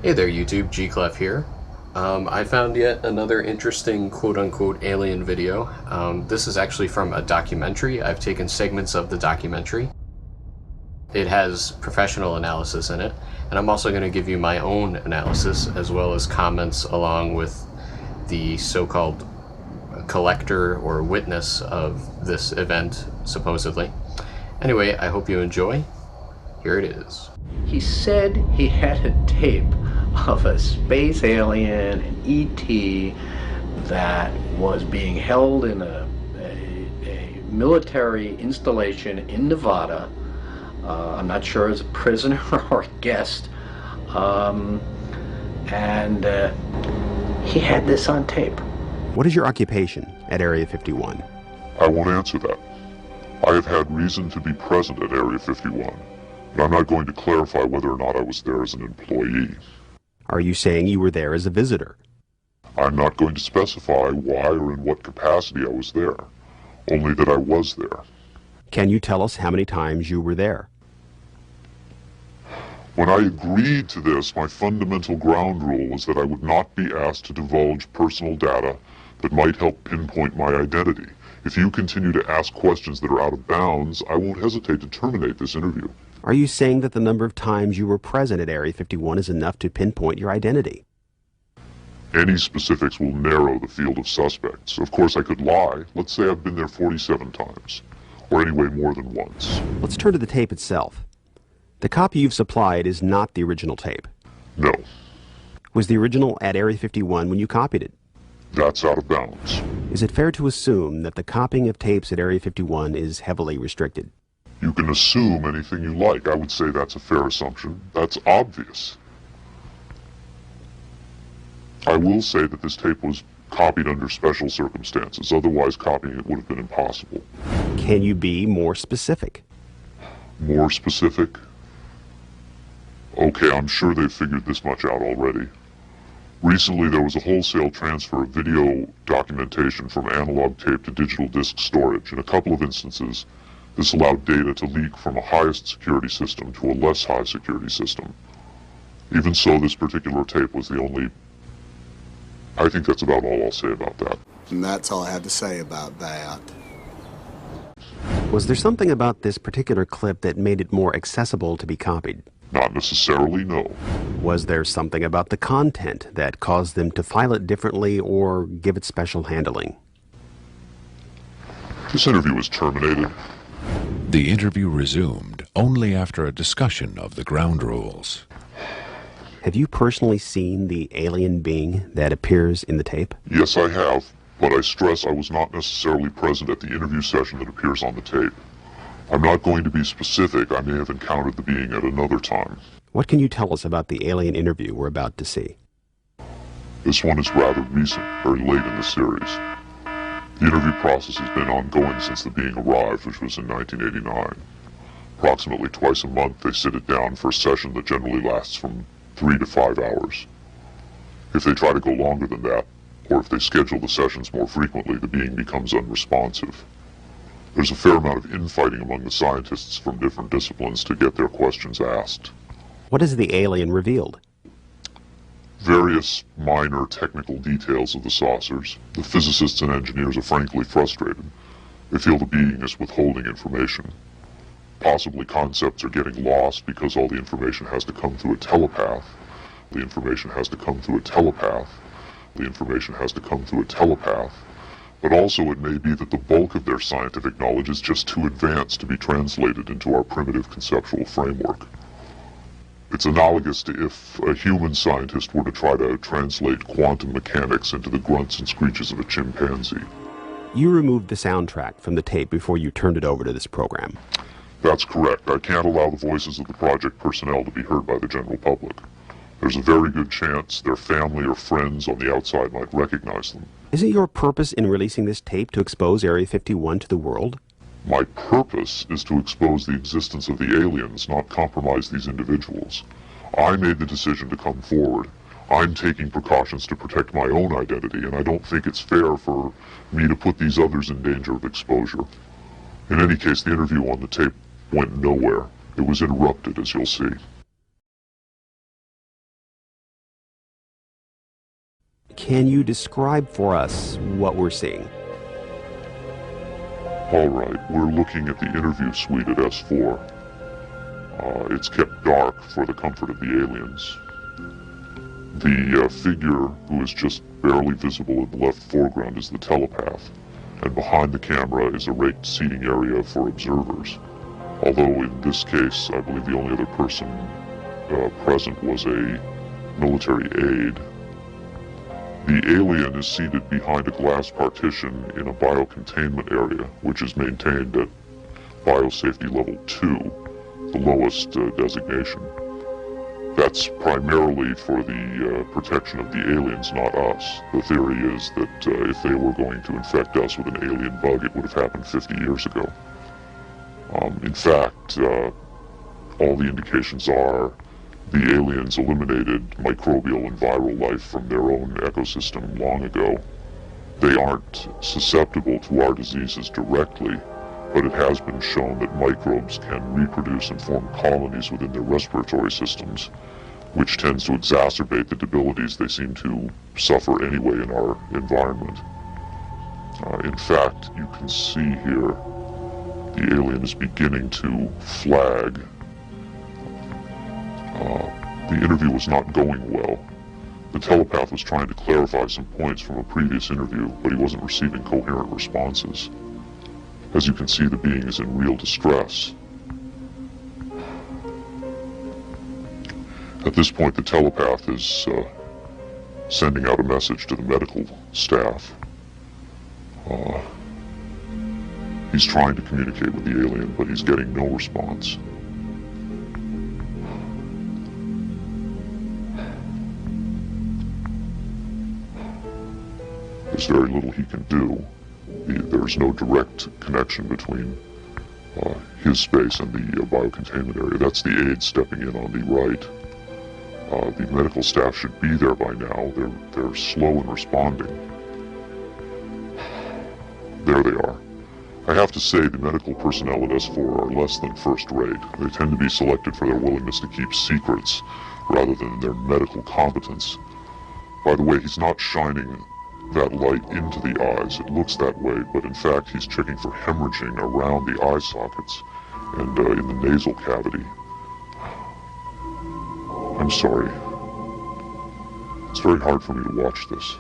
Hey there YouTube, G-Clef here. I found yet another interesting quote-unquote alien video. This is actually from a documentary. I've taken segments of the documentary. It has professional analysis in it, and I'm also going to give you my own analysis as well as comments along with the so-called collector or witness of this event, supposedly. Anyway, I hope you enjoy. Here it is. He said he had a tape of a space alien, an ET, that was being held in a military installation in Nevada. I'm not sure as a prisoner or a guest. And he had this on tape. What is your occupation at Area 51? I won't answer that. I have had reason to be present at Area 51, but I'm not going to clarify whether or not I was there as an employee. Are you saying you were there as a visitor? I'm not going to specify why or in what capacity I was there, only that I was there. Can you tell us how many times you were there? When I agreed to this, my fundamental ground rule was that I would not be asked to divulge personal data that might help pinpoint my identity. If you continue to ask questions that are out of bounds, I won't hesitate to terminate this interview. Are you saying that the number of times you were present at Area 51 is enough to pinpoint your identity? Any specifics will narrow the field of suspects. Of course, I could lie. Let's say I've been there 47 times, or anyway more than once. Let's turn to the tape itself. The copy you've supplied is not the original tape. No, Was the original at Area 51 when you copied it? that's out of bounds. Is it fair to assume that the copying of tapes at Area 51 is heavily restricted? You can assume anything you like. I would say that's a fair assumption. That's obvious. I will say that this tape was copied under special circumstances. Otherwise, copying it would have been impossible. Can you be more specific? More specific? Okay, I'm sure they've figured this much out already. Recently, there was a wholesale transfer of video documentation from analog tape to digital disk storage. In a couple of instances, this allowed data to leak from a highest security system to a less high security system. Even so, this particular tape was the only... I think that's about all I'll say about that. And that's all I have to say about that. Was there something about this particular clip that made it more accessible to be copied? Not necessarily, no. Was there something about the content that caused them to file it differently or give it special handling? This interview was terminated. The interview resumed only after a discussion of the ground rules. Have you personally seen the alien being that appears in the tape? Yes, I have, but I stress I was not necessarily present at the interview session that appears on the tape. I'm not going to be specific. I may have encountered the being at another time. What can you tell us about the alien interview we're about to see? This one is rather recent, very late in the series. The interview process has been ongoing since the being arrived, which was in 1989. Approximately twice a month, they sit it down for a session that generally lasts from 3 to 5 hours. If they try to go longer than that, or if they schedule the sessions more frequently, the being becomes unresponsive. There's a fair amount of infighting among the scientists from different disciplines to get their questions asked. What has the alien revealed? Various minor technical details of the saucers. The physicists and engineers are frankly frustrated. They feel the being is withholding information. Possibly concepts are getting lost because all the information has to come through a telepath. The information has to come through a telepath. The information has to come through a telepath. But also it may be that the bulk of their scientific knowledge is just too advanced to be translated into our primitive conceptual framework. It's analogous to if a human scientist were to try to translate quantum mechanics into the grunts and screeches of a chimpanzee. You removed the soundtrack from the tape before you turned it over to this program. That's correct. I can't allow the voices of the project personnel to be heard by the general public. There's a very good chance their family or friends on the outside might recognize them. Isn't your purpose in releasing this tape to expose Area 51 to the world? My purpose is to expose the existence of the aliens, not compromise these individuals. I made the decision to come forward. I'm taking precautions to protect my own identity, and I don't think it's fair for me to put these others in danger of exposure. In any case, the interview on the tape went nowhere. It was interrupted, as you'll see. Can you describe for us what we're seeing? All right, we're looking at the interview suite at S4. It's kept dark for the comfort of the aliens. The figure who is just barely visible in the left foreground is the telepath, and behind the camera is a raked seating area for observers. Although in this case, I believe the only other person present was a military aide. The alien is seated behind a glass partition in a biocontainment area, which is maintained at Biosafety Level 2, the lowest designation. That's primarily for the protection of the aliens, not us. The theory is that if they were going to infect us with an alien bug, it would have happened 50 years ago. In fact, all the indications are the aliens eliminated microbial and viral life from their own ecosystem long ago. They aren't susceptible to our diseases directly, but it has been shown that microbes can reproduce and form colonies within their respiratory systems, which tends to exacerbate the debilities they seem to suffer anyway in our environment. In fact, you can see here the alien is beginning to flag. The interview was not going well. The telepath was trying to clarify some points from a previous interview, but he wasn't receiving coherent responses. As you can see, the being is in real distress. At this point, the telepath is sending out a message to the medical staff. He's trying to communicate with the alien, but he's getting no response. There's very little he can do. There's no direct connection between his space and the biocontainment area. That's the aide stepping in on the right. The medical staff should be there by now. They're slow in responding. There they are. I have to say the medical personnel at S4 are less than first rate. They tend to be selected for their willingness to keep secrets rather than their medical competence. By the way, he's not shining that light into the eyes. It looks that way, but in fact he's checking for hemorrhaging around the eye sockets and in the nasal cavity. I'm sorry. It's very hard for me to watch this.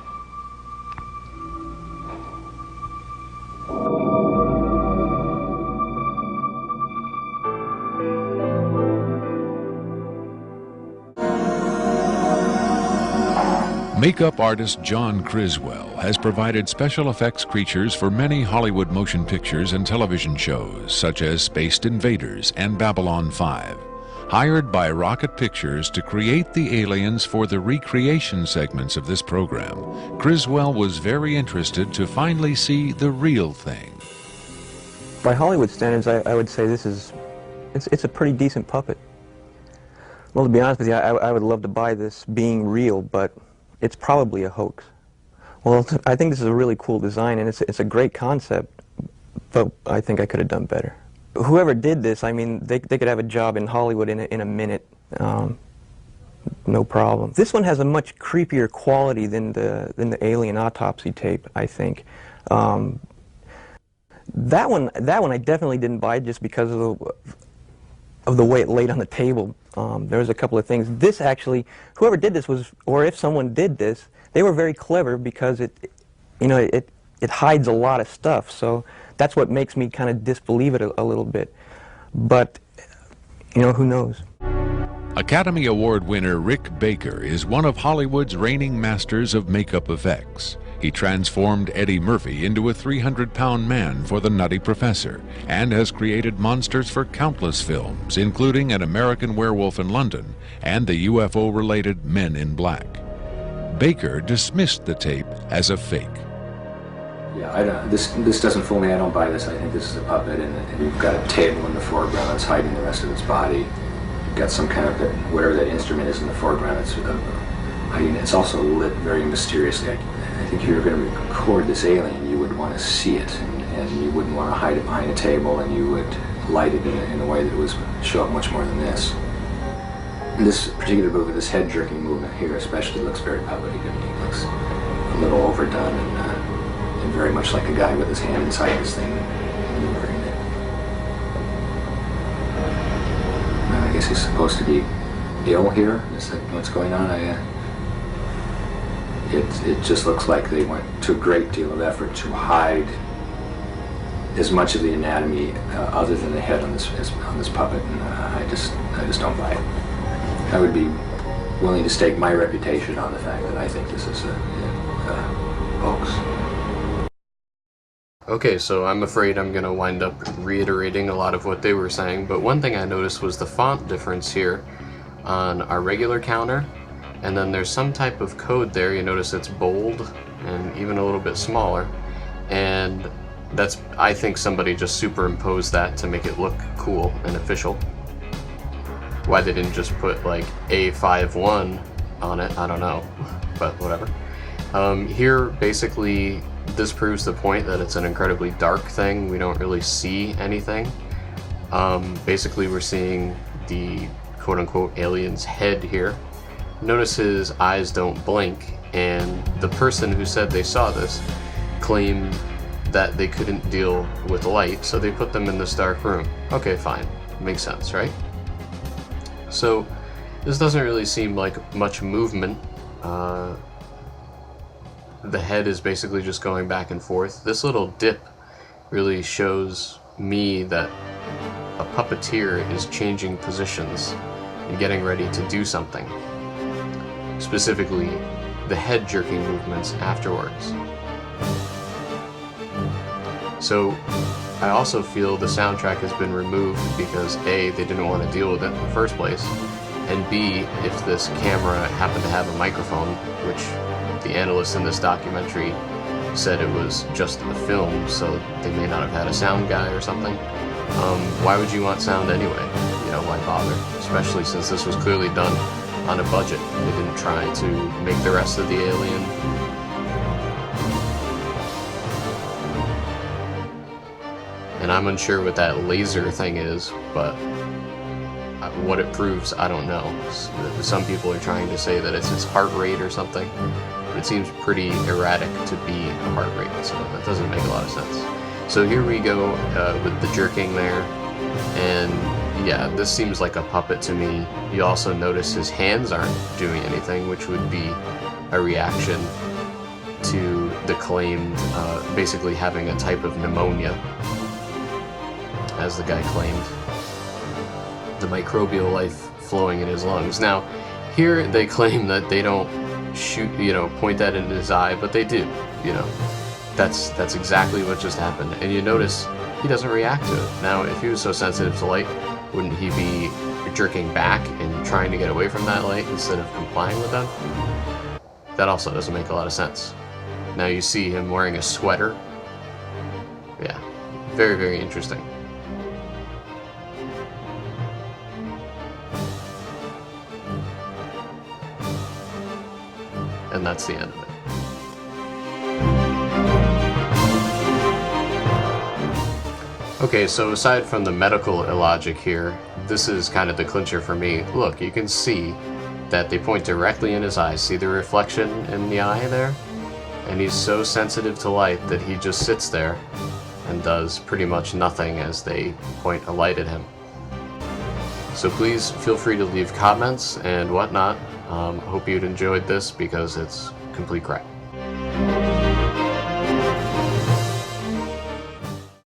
Makeup artist John Criswell has provided special effects creatures for many Hollywood motion pictures and television shows, such as Spaced Invaders and Babylon 5. Hired by Rocket Pictures to create the aliens for the recreation segments of this program, Criswell was very interested to finally see the real thing. By Hollywood standards, I would say it's a pretty decent puppet. Well, to be honest with you, I would love to buy this being real, but it's probably a hoax. Well, I think this is a really cool design, and it's a great concept, but I think I could have done better. Whoever did this, I mean, they could have a job in Hollywood in a minute, no problem. This one has a much creepier quality than the alien autopsy tape, I think. That one I definitely didn't buy just because of the way it laid on the table. There was a couple of things. This actually, whoever did this was, or if someone did this, they were very clever because it hides a lot of stuff. So that's what makes me kind of disbelieve it a little bit. But, who knows? Academy Award winner Rick Baker is one of Hollywood's reigning masters of makeup effects. He transformed Eddie Murphy into a 300-pound man for The Nutty Professor and has created monsters for countless films, including An American Werewolf in London and the UFO-related Men in Black. Baker dismissed the tape as a fake. Yeah, this doesn't fool me. I don't buy this. I think this is a puppet, and you've got a table in the foreground that's hiding the rest of its body. You've got some kind of, whatever that instrument is in the foreground, it's hiding. It's also lit very mysteriously. I think if you were going to record this alien, you would want to see it, and you wouldn't want to hide it behind a table, and you would light it in a way that would show up much more than this. And this particular movement, this head jerking movement here especially, looks very puppety to me. It looks a little overdone and very much like a guy with his hand inside this thing maneuvering it. I guess he's supposed to be ill here. Is that what's going on? It just looks like they went to a great deal of effort to hide as much of the anatomy other than the head on this puppet, and I just don't buy it. I would be willing to stake my reputation on the fact that I think this is a hoax. Okay, so I'm afraid I'm going to wind up reiterating a lot of what they were saying, but one thing I noticed was the font difference here on our regular counter, and then there's some type of code there. You notice it's bold and even a little bit smaller, and that's, I think somebody just superimposed that to make it look cool and official. Why they didn't just put like A51 on it, I don't know, but whatever. Here, basically, this proves the point that it's an incredibly dark thing. We don't really see anything. Basically, we're seeing the quote-unquote alien's head here. Notice his eyes don't blink, and the person who said they saw this claimed that they couldn't deal with light, so they put them in this dark room. Okay, fine. Makes sense, right? So, this doesn't really seem like much movement. The head is basically just going back and forth. This little dip really shows me that a puppeteer is changing positions and getting ready to do something. Specifically, the head jerking movements afterwards. So, I also feel the soundtrack has been removed because A, they didn't want to deal with it in the first place, and B, if this camera happened to have a microphone, which the analyst in this documentary said it was just a film, so they may not have had a sound guy or something. Why would you want sound anyway? You know, why bother? Especially since this was clearly done on a budget. They didn't try to make the rest of the alien and I'm unsure what that laser thing is, but what it proves, I don't know. Some people are trying to say that it's its heart rate or something, but it seems pretty erratic to be a heart rate, so that doesn't make a lot of sense. So here we go with the jerking there, and yeah, this seems like a puppet to me. You also notice his hands aren't doing anything, which would be a reaction to the claimed basically having a type of pneumonia, as the guy claimed. The microbial life flowing in his lungs. Now, here they claim that they don't shoot, point that in his eye, but they do, That's exactly what just happened. And you notice he doesn't react to it. Now, if he was so sensitive to light, wouldn't he be jerking back and trying to get away from that light instead of complying with them? That also doesn't make a lot of sense. Now you see him wearing a sweater. Yeah, very, very interesting. And that's the end of it. Okay, so aside from the medical illogic here, this is kind of the clincher for me. Look, you can see that they point directly in his eyes. See the reflection in the eye there? And he's so sensitive to light that he just sits there and does pretty much nothing as they point a light at him. So please feel free to leave comments and whatnot. I hope you'd enjoyed this because it's complete crap.